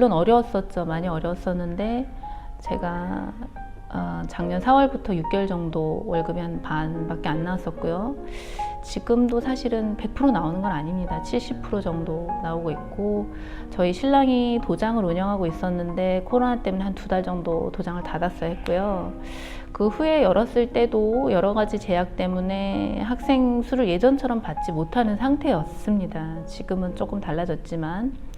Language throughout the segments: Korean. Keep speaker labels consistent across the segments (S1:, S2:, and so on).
S1: 물론 어려웠었죠. 많이 어려웠었는데 제가 작년 4월부터 6개월 정도 월급이 한 반밖에 안 나왔었고요. 지금도 사실은 100% 나오는 건 아닙니다. 70% 정도 나오고 있고, 저희 신랑이 도장을 운영하고 있었는데 코로나 때문에 한 2달 정도 도장을 닫았어야 했고요. 그 후에 열었을 때도 여러 가지 제약 때문에 학생 수를 예전처럼 받지 못하는 상태였습니다. 지금은 조금 달라졌지만,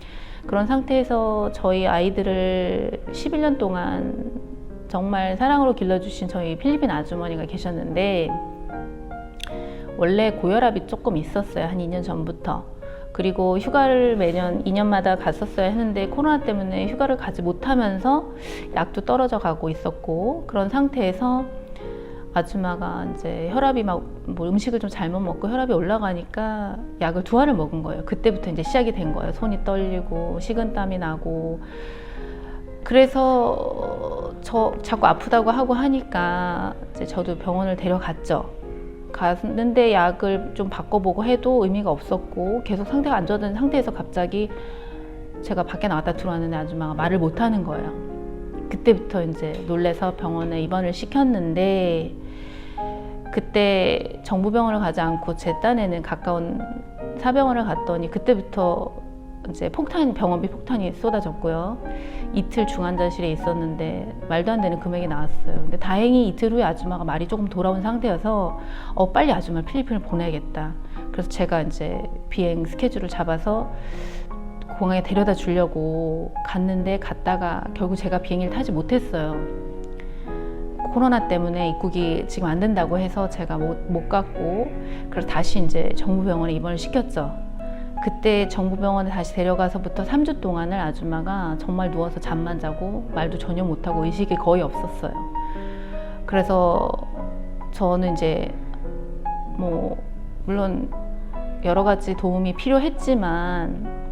S1: 그런 상태에서 저희 아이들을 11년 동안 정말 사랑으로 길러주신 저희 필리핀 아주머니가 계셨는데, 원래 고혈압이 조금 있었어요. 한 2년 전부터. 그리고 휴가를 매년 2년마다 갔었어야 했는데 코로나 때문에 휴가를 가지 못하면서 약도 떨어져 가고 있었고, 그런 상태에서 아줌마가 이제 혈압이 막 뭐 음식을 좀 잘못 먹고 혈압이 올라가니까 약을 2알을 먹은 거예요. 그때부터 이제 시작이 된 거예요. 손이 떨리고 식은땀이 나고. 그래서 자꾸 아프다고 하고 하니까 이제 저도 병원을 데려갔죠. 갔는데 약을 좀 바꿔보고 해도 의미가 없었고, 계속 상태가 안 좋아지는 상태에서 갑자기 제가 밖에 나갔다 들어왔는데 아줌마가 말을 못 하는 거예요. 그때부터 이제 놀래서 병원에 입원을 시켰는데, 그때 정부병원을 가지 않고 제 딴에는 가까운 사병원을 갔더니 그때부터 이제 병원비 폭탄이 쏟아졌고요. 이틀 중환자실에 있었는데 말도 안 되는 금액이 나왔어요. 근데 다행히 이틀 후에 아줌마가 말이 조금 돌아온 상태여서 빨리 아줌마를 필리핀을 보내야겠다. 그래서 제가 이제 비행 스케줄을 잡아서 공항에 데려다 주려고 갔는데, 갔다가 결국 제가 비행기를 타지 못했어요. 코로나 때문에 입국이 지금 안 된다고 해서 제가 못 갔고, 그래서 다시 이제 정부병원에 입원을 시켰죠. 그때 정부병원에 다시 데려가서부터 3주 동안을 아줌마가 정말 누워서 잠만 자고 말도 전혀 못하고 의식이 거의 없었어요. 그래서 저는 이제 뭐 물론 여러 가지 도움이 필요했지만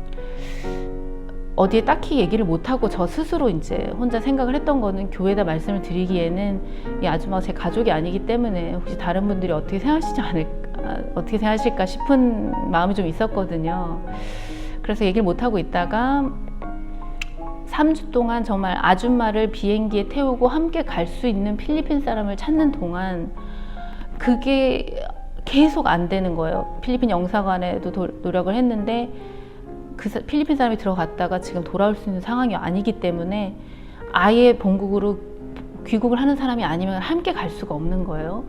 S1: 어디에 딱히 얘기를 못하고 저 스스로 이제 혼자 생각을 했던 거는, 교회에다 말씀을 드리기에는 이 아줌마가 제 가족이 아니기 때문에 혹시 다른 분들이 어떻게 생각하실까 싶은 마음이 좀 있었거든요. 그래서 얘기를 못하고 있다가 3주 동안 정말 아줌마를 비행기에 태우고 함께 갈 수 있는 필리핀 사람을 찾는 동안 그게 계속 안 되는 거예요. 필리핀 영사관에도 노력을 했는데 그 필리핀 사람이 들어갔다가 지금 돌아올 수 있는 상황이 아니기 때문에 아예 본국으로 귀국을 하는 사람이 아니면 함께 갈 수가 없는 거예요.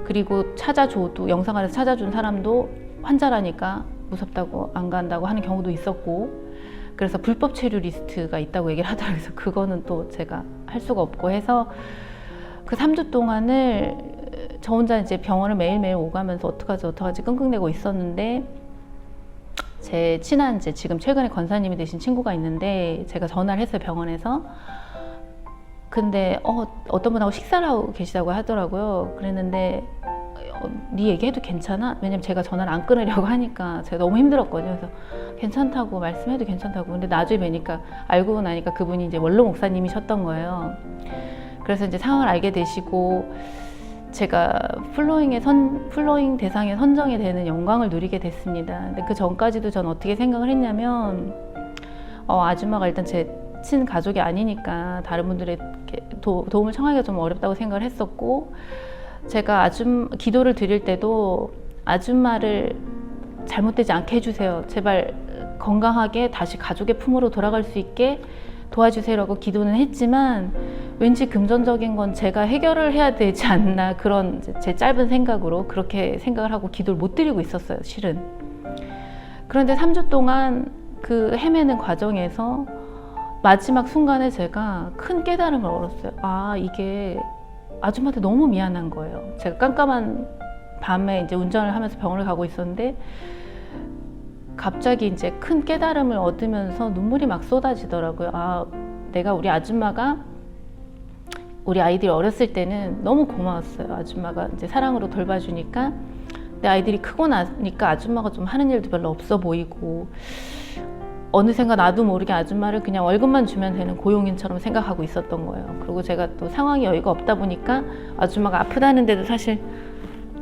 S1: 그리고 찾아줘도, 영사관에서 찾아준 사람도 환자라니까 무섭다고 안 간다고 하는 경우도 있었고, 그래서 불법 체류 리스트가 있다고 얘기를 하더라고요. 그래서 그거는 또 제가 할 수가 없고 해서 그 3주 동안을 저 혼자 이제 병원을 매일매일 오가면서 어떡하지 끙끙대고 있었는데, 제 친한 이제 지금 최근에 권사님이 되신 친구가 있는데 제가 전화를 했어요, 병원에서. 근데 어떤 분하고 식사를 하고 계시다고 하더라고요. 그랬는데 네 얘기해도 괜찮아? 왜냐면 제가 전화를 안 끊으려고 하니까 제가 너무 힘들었거든요. 그래서 괜찮다고 말씀해도 괜찮다고. 근데 나중에 뵈니까, 알고 나니까 그분이 이제 원로 목사님이셨던 거예요. 그래서 이제 상황을 알게 되시고 제가 플로잉 대상에 선정이 되는 영광을 누리게 됐습니다. 근데 그 전까지도 전 어떻게 생각을 했냐면, 아줌마가 일단 제 친가족이 아니니까 다른 분들의 도움을 청하기가 좀 어렵다고 생각을 했었고, 제가 기도를 드릴 때도 아줌마를 잘못되지 않게 해주세요. 제발 건강하게 다시 가족의 품으로 돌아갈 수 있게 도와주세요라고 기도는 했지만, 왠지 금전적인 건 제가 해결을 해야 되지 않나, 그런 제 짧은 생각으로 그렇게 생각을 하고 기도를 못 드리고 있었어요, 실은. 그런데 3주 동안 그 헤매는 과정에서 마지막 순간에 제가 큰 깨달음을 얻었어요. 이게 아줌마한테 너무 미안한 거예요. 제가 깜깜한 밤에 이제 운전을 하면서 병원을 가고 있었는데 갑자기 이제 큰 깨달음을 얻으면서 눈물이 막 쏟아지더라고요. 내가 우리 아줌마가 우리 아이들이 어렸을 때는 너무 고마웠어요. 아줌마가 이제 사랑으로 돌봐주니까. 내 아이들이 크고 나니까 아줌마가 좀 하는 일도 별로 없어 보이고, 어느샌가 나도 모르게 아줌마를 그냥 월급만 주면 되는 고용인처럼 생각하고 있었던 거예요. 그리고 제가 또 상황이 여유가 없다 보니까 아줌마가 아프다는데도 사실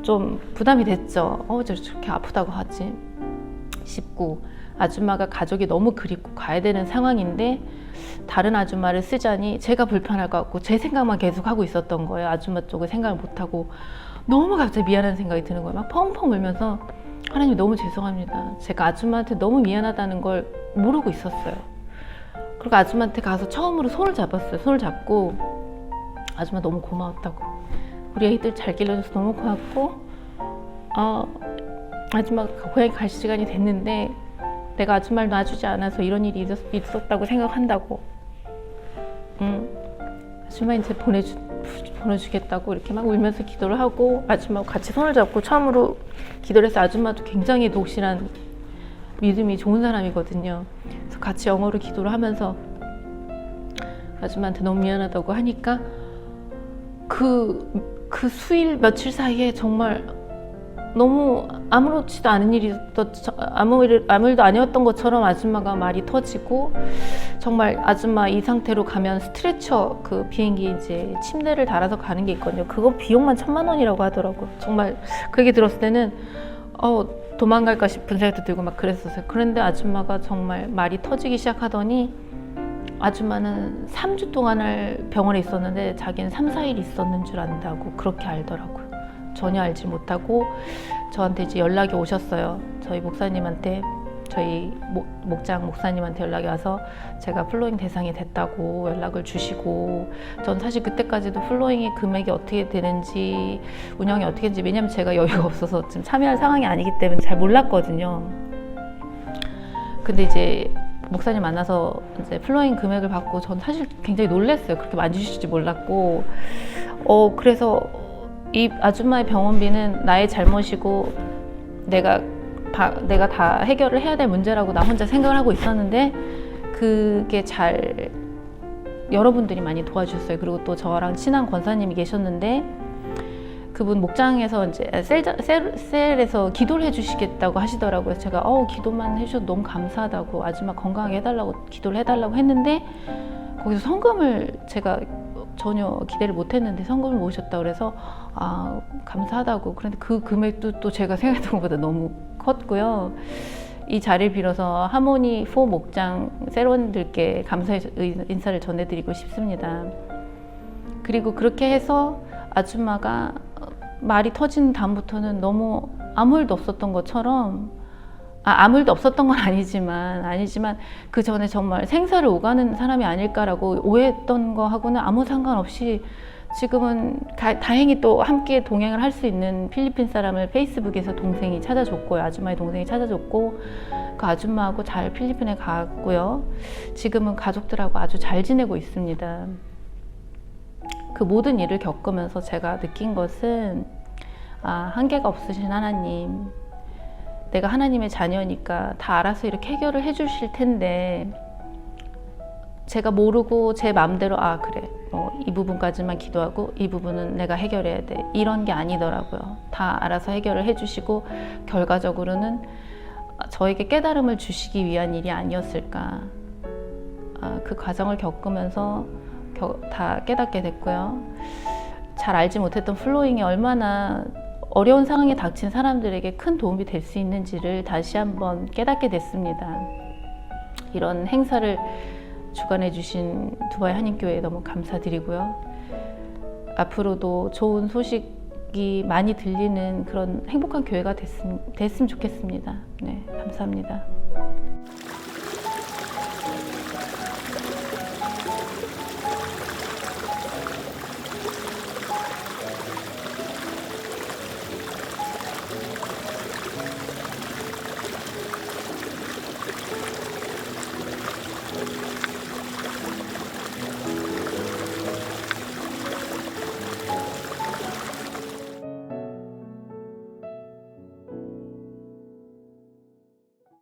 S1: 좀 부담이 됐죠. 저렇게 아프다고 하지 싶고, 아줌마가 가족이 너무 그립고 가야 되는 상황인데 다른 아줌마를 쓰자니 제가 불편할 것 같고 제 생각만 계속 하고 있었던 거예요. 아줌마 쪽을 생각을 못하고 너무 갑자기 미안한 생각이 드는 거예요. 막 펑펑 울면서 하나님 너무 죄송합니다. 제가 아줌마한테 너무 미안하다는 걸 모르고 있었어요. 그리고 아줌마한테 가서 처음으로 손을 잡았어요. 손을 잡고 아줌마 너무 고마웠다고, 우리 애들 잘 길러줘서 너무 고맙고 아줌마가 고향에 갈 시간이 됐는데 내가 아줌마를 놔주지 않아서 이런 일이 있었다고 생각한다고, 아줌마 이제 보내주겠다고 이렇게 막 울면서 기도를 하고 아줌마하고 같이 손을 잡고 처음으로 기도를 해서, 아줌마도 굉장히 독실한 믿음이 좋은 사람이거든요. 그래서 같이 영어로 기도를 하면서 아줌마한테 너무 미안하다고 하니까 그 수일 며칠 사이에 정말 너무 아무렇지도 않은 일이 아무 일도 아니었던 것처럼 아줌마가 말이 터지고, 정말 아줌마 이 상태로 가면 스트레처, 그 비행기 이제 침대를 달아서 가는 게 있거든요. 그거 비용만 1,000만 원이라고 하더라고요. 정말 그 얘기 들었을 때는 도망갈까 싶은 생각도 들고 막 그랬었어요. 그런데 아줌마가 정말 말이 터지기 시작하더니 아줌마는 3주 동안을 병원에 있었는데 자기는 3, 4일 있었는 줄 안다고 그렇게 알더라고요. 전혀 알지 못하고 저한테 이제 연락이 오셨어요. 저희 목사님한테, 저희 목장 목사님한테 연락이 와서 제가 플로잉 대상이 됐다고 연락을 주시고, 전 사실 그때까지도 플로잉의 금액이 어떻게 되는지, 운영이 어떻게 되는지, 왜냐면 제가 여유가 없어서 지금 참여할 상황이 아니기 때문에 잘 몰랐거든요. 근데 이제 목사님 만나서 이제 플로잉 금액을 받고 전 사실 굉장히 놀랐어요. 그렇게 많이 주실지 몰랐고, 그래서 이 아줌마의 병원비는 나의 잘못이고 내가 다 해결을 해야 될 문제라고 나 혼자 생각을 하고 있었는데, 그게 잘 여러분들이 많이 도와주셨어요. 그리고 또 저랑 친한 권사님이 계셨는데 그분 목장에서 이제 셀에서 기도를 해주시겠다고 하시더라고요. 제가 기도만 해주셔도 너무 감사하다고, 아줌마 건강하게 해달라고 기도를 해달라고 했는데, 거기서 성금을 제가 전혀 기대를 못했는데 성금을 모으셨다고 그래서 감사하다고. 그런데 그 금액도 또 제가 생각했던 것보다 너무 컸고요. 이 자리를 빌어서 하모니 4 목장 셀원들께 감사의 인사를 전해드리고 싶습니다. 그리고 그렇게 해서 아줌마가 말이 터진 다음부터는 너무 아무 일도 없었던 것처럼, 아무 일도 없었던 건 아니지만 그 전에 정말 생사를 오가는 사람이 아닐까라고 오해했던 거하고는 아무 상관없이 지금은 다행히 또 함께 동행을 할 수 있는 필리핀 사람을 페이스북에서 동생이 찾아줬고요. 아줌마의 동생이 찾아줬고, 그 아줌마하고 잘 필리핀에 갔고요. 지금은 가족들하고 아주 잘 지내고 있습니다. 그 모든 일을 겪으면서 제가 느낀 것은, 한계가 없으신 하나님, 내가 하나님의 자녀니까 다 알아서 이렇게 해결을 해주실 텐데, 제가 모르고 제 마음대로 그래 이 부분까지만 기도하고 이 부분은 내가 해결해야 돼, 이런 게 아니더라고요. 다 알아서 해결을 해주시고 결과적으로는 저에게 깨달음을 주시기 위한 일이 아니었을까. 그 과정을 겪으면서 다 깨닫게 됐고요. 잘 알지 못했던 플로잉이 얼마나 어려운 상황에 닥친 사람들에게 큰 도움이 될 수 있는지를 다시 한번 깨닫게 됐습니다. 이런 행사를 주관해 주신 두바이 한인교회에 너무 감사드리고요. 앞으로도 좋은 소식이 많이 들리는 그런 행복한 교회가 됐으면 좋겠습니다. 네, 감사합니다.